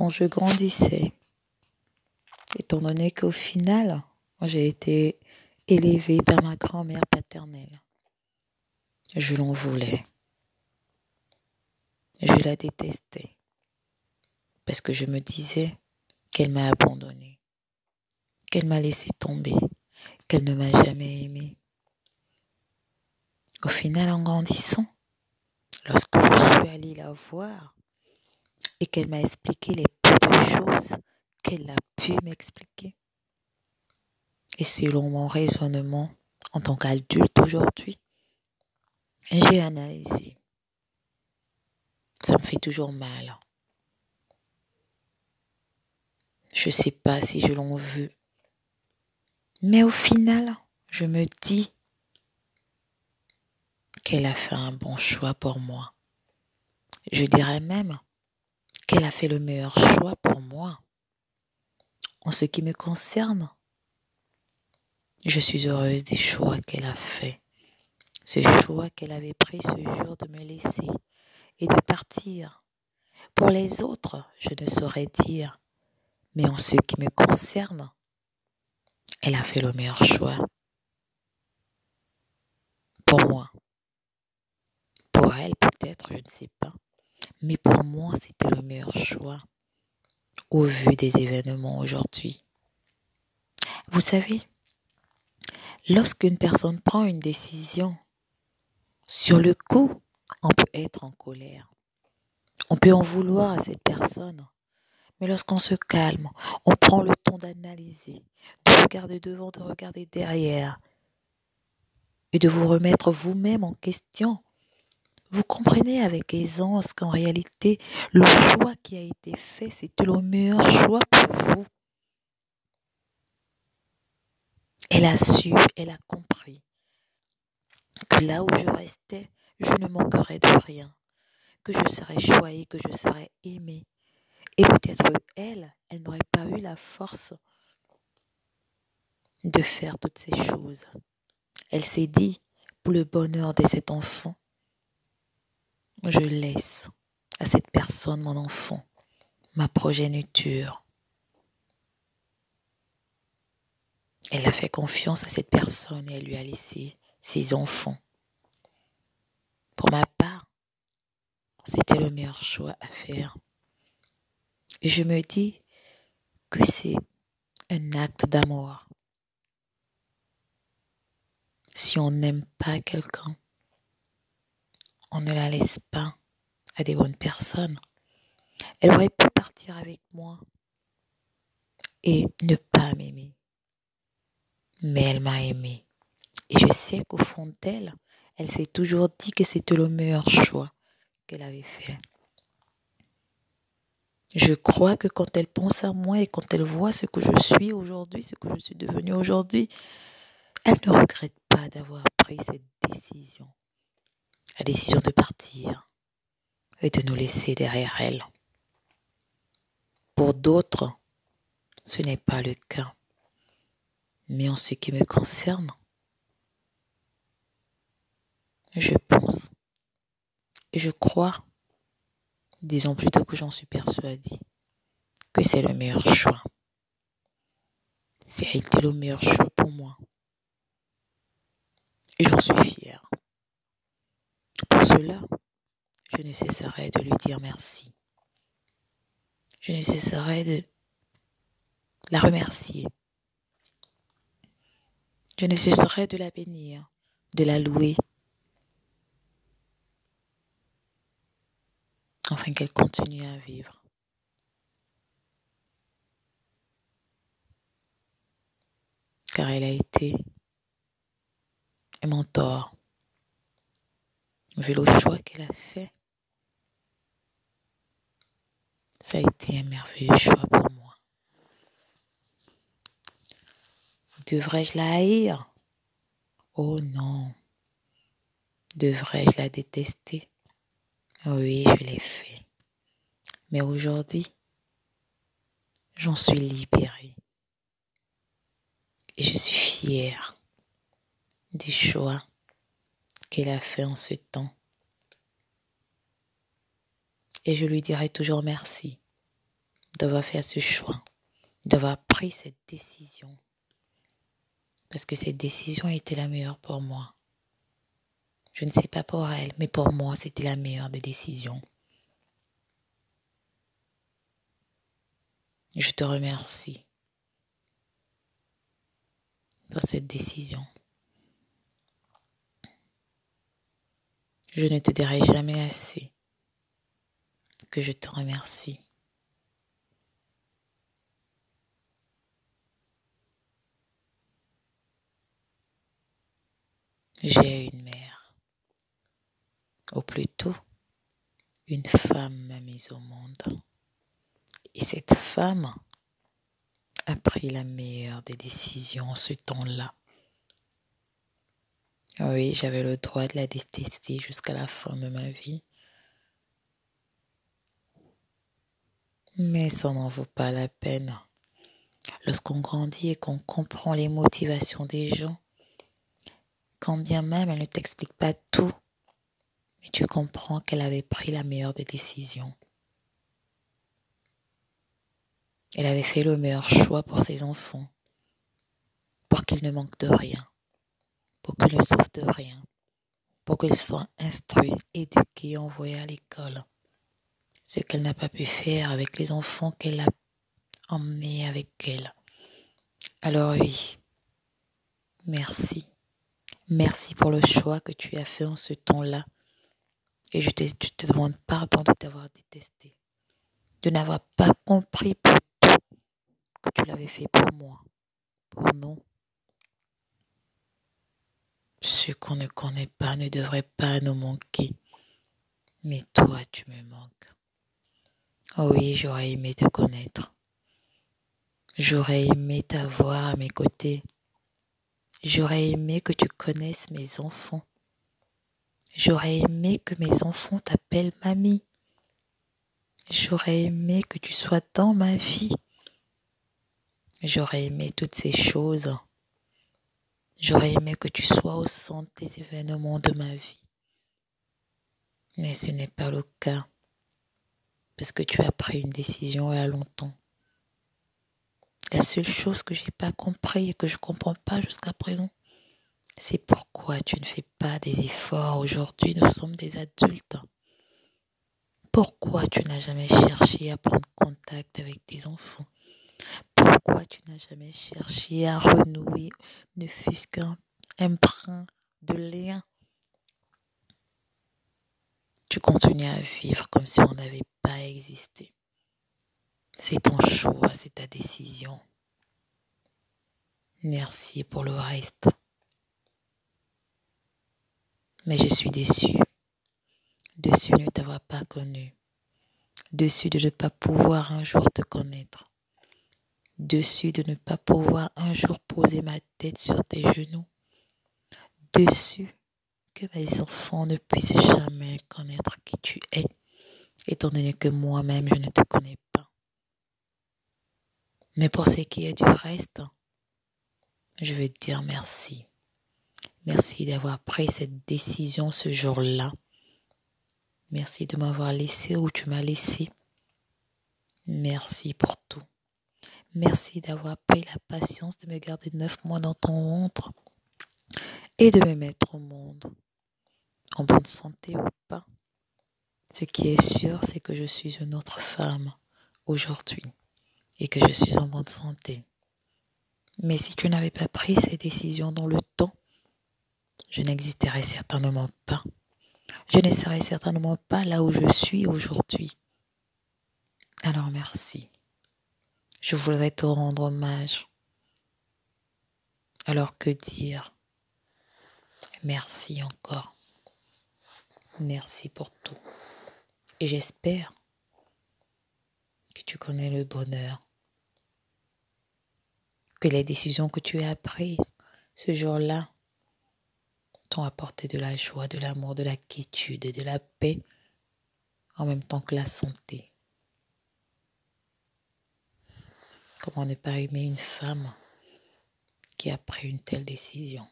quand je grandissais, étant donné qu'au final, moi, j'ai été élevée par ma grand-mère paternelle. Je l'en voulais. Je la détestais parce que je me disais qu'elle m'a abandonnée, qu'elle m'a laissé tomber, qu'elle ne m'a jamais aimée. Au final, en grandissant, lorsque je suis allée la voir et qu'elle m'a expliqué les peu de choses qu'elle a pu m'expliquer, et selon mon raisonnement en tant qu'adulte aujourd'hui, j'ai analysé. Ça me fait toujours mal. Je ne sais pas si je l'en veux. Mais au final, je me dis qu'elle a fait un bon choix pour moi. Je dirais même qu'elle a fait le meilleur choix pour moi. En ce qui me concerne, je suis heureuse du choix qu'elle a fait. Ce choix qu'elle avait pris ce jour de me laisser et de partir. Pour les autres, je ne saurais dire. Mais en ce qui me concerne, elle a fait le meilleur choix. Pour moi. Pour elle, peut-être, je ne sais pas. Mais pour moi, c'était le meilleur choix au vu des événements aujourd'hui. Vous savez, lorsqu'une personne prend une décision, sur le coup, on peut être en colère. On peut en vouloir à cette personne. Mais lorsqu'on se calme, on prend le temps d'analyser, de regarder devant, de regarder derrière et de vous remettre vous-même en question. Vous comprenez avec aisance qu'en réalité, le choix qui a été fait, c'était le meilleur choix pour vous. Elle a su, elle a compris que là où je restais, je ne manquerais de rien, que je serais choyée, que je serais aimée. Et peut-être elle n'aurait pas eu la force de faire toutes ces choses. Elle s'est dit, pour le bonheur de cet enfant, je laisse à cette personne mon enfant, ma progéniture. Elle a fait confiance à cette personne et elle lui a laissé ses enfants. Pour ma part, c'était le meilleur choix à faire. Et je me dis que c'est un acte d'amour. Si on n'aime pas quelqu'un, on ne la laisse pas à des bonnes personnes. Elle aurait pu partir avec moi et ne pas m'aimer. Mais elle m'a aimée. Et je sais qu'au fond d'elle, elle s'est toujours dit que c'était le meilleur choix qu'elle avait fait. Je crois que quand elle pense à moi et quand elle voit ce que je suis aujourd'hui, ce que je suis devenue aujourd'hui, elle ne regrette pas d'avoir pris cette décision. La décision de partir et de nous laisser derrière elle. Pour d'autres, ce n'est pas le cas. Mais en ce qui me concerne, je pense et je crois, disons plutôt que j'en suis persuadée, que c'est le meilleur choix. Ça a été le meilleur choix pour moi. Et j'en suis fière. Pour cela, je ne cesserai de lui dire merci. Je ne cesserai de la remercier. Je ne cesserai de la bénir, de la louer, afin qu'elle continue à vivre. Car elle a été un mentor. Vu le choix qu'elle a fait, ça a été un merveilleux choix pour moi. Devrais-je la haïr? Oh non. Devrais-je la détester? Oui, je l'ai fait. Mais aujourd'hui, j'en suis libérée. Et je suis fière du choix qu'elle a fait en ce temps. Et je lui dirai toujours merci d'avoir fait ce choix, d'avoir pris cette décision. Parce que cette décision était la meilleure pour moi. Je ne sais pas pour elle, mais pour moi, c'était la meilleure des décisions. Je te remercie pour cette décision. Je ne te dirai jamais assez que je te remercie. J'ai une mère, ou plutôt une femme m'a mise au monde. Et cette femme a pris la meilleure des décisions en ce temps-là. Oui, j'avais le droit de la détester jusqu'à la fin de ma vie. Mais ça n'en vaut pas la peine. Lorsqu'on grandit et qu'on comprend les motivations des gens, quand bien même elle ne t'explique pas tout, mais tu comprends qu'elle avait pris la meilleure des décisions. Elle avait fait le meilleur choix pour ses enfants, pour qu'ils ne manquent de rien, pour qu'ils ne souffrent de rien, pour qu'ils soient instruits, éduqués, envoyés à l'école. Ce qu'elle n'a pas pu faire avec les enfants qu'elle a emmenés avec elle. Alors oui, merci. Merci pour le choix que tu as fait en ce temps-là. Et je te demande pardon de t'avoir détesté, de n'avoir pas compris pour tout que tu l'avais fait pour moi, pour nous. Ce qu'on ne connaît pas ne devrait pas nous manquer. Mais toi, tu me manques. Oh oui, j'aurais aimé te connaître. J'aurais aimé t'avoir à mes côtés. J'aurais aimé que tu connaisses mes enfants. J'aurais aimé que mes enfants t'appellent mamie. J'aurais aimé que tu sois dans ma vie. J'aurais aimé toutes ces choses. J'aurais aimé que tu sois au centre des événements de ma vie. Mais ce n'est pas le cas. Parce que tu as pris une décision il y a longtemps. La seule chose que j'ai pas compris et que je comprends pas jusqu'à présent, c'est pourquoi tu ne fais pas des efforts aujourd'hui. Nous sommes des adultes. Pourquoi tu n'as jamais cherché à prendre contact avec tes enfants? Pourquoi tu n'as jamais cherché à renouer ne fût-ce qu'un brin de lien? Tu continues à vivre comme si on n'avait pas existé. C'est ton choix, c'est ta décision. Merci pour le reste. Mais je suis déçue. Déçue de ne t'avoir pas connu. Déçue de ne pas pouvoir un jour te connaître. Déçue de ne pas pouvoir un jour poser ma tête sur tes genoux. Déçue que mes enfants ne puissent jamais connaître qui tu es, étant donné que moi-même je ne te connais pas. Mais pour ce qui est du reste, je veux te dire merci. Merci d'avoir pris cette décision ce jour-là. Merci de m'avoir laissé où tu m'as laissé. Merci pour tout. Merci d'avoir pris la patience de me garder 9 mois dans ton ventre et de me mettre au monde, en bonne santé ou pas. Ce qui est sûr, c'est que je suis une autre femme aujourd'hui et que je suis en bonne santé. Mais si tu n'avais pas pris ces décisions dans le temps, je n'existerais certainement pas. Je ne serais certainement pas là où je suis aujourd'hui. Alors merci. Je voudrais te rendre hommage. Alors que dire? Merci encore. Merci pour tout. Et j'espère que tu connais le bonheur. Que les décisions que tu as prises ce jour-là t'ont apporté de la joie, de l'amour, de la quiétude et de la paix, en même temps que la santé. Comment ne pas aimer une femme qui a pris une telle décision?